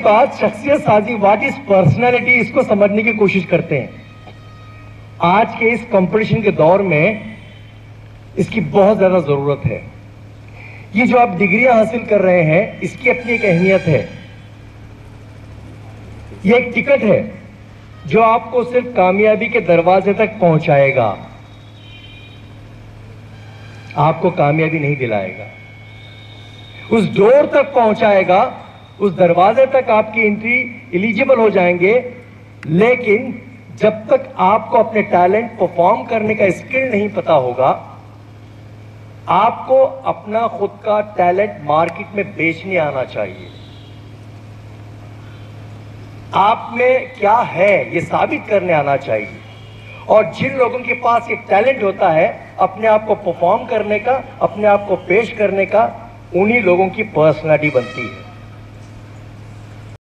बाद शख्सियत साजी, व्हाट इज पर्सनालिटी, इसको समझने की कोशिश करते हैं। आज के इस कंपटीशन के दौर में इसकी बहुत ज्यादा जरूरत है। ये जो आप डिग्रियां हासिल कर रहे हैं, इसकी अपनी एक अहमियत है। ये एक टिकट है जो आपको सिर्फ कामयाबी के दरवाजे तक पहुंचाएगा, आपको कामयाबी नहीं दिलाएगा। उस डोर तक पहुंचाएगा, उस दरवाजे तक आपकी एंट्री एलिजिबल हो जाएंगे, लेकिन जब तक आपको अपने टैलेंट परफॉर्म करने का स्किल नहीं पता होगा, आपको अपना खुद का टैलेंट मार्केट में बेचने आना चाहिए। आप में क्या है ये साबित करने आना चाहिए। और जिन लोगों के पास ये टैलेंट होता है अपने आप को परफॉर्म करने का, अपने आप को पेश करने का, उन्हीं लोगों की पर्सनालिटी बनती है।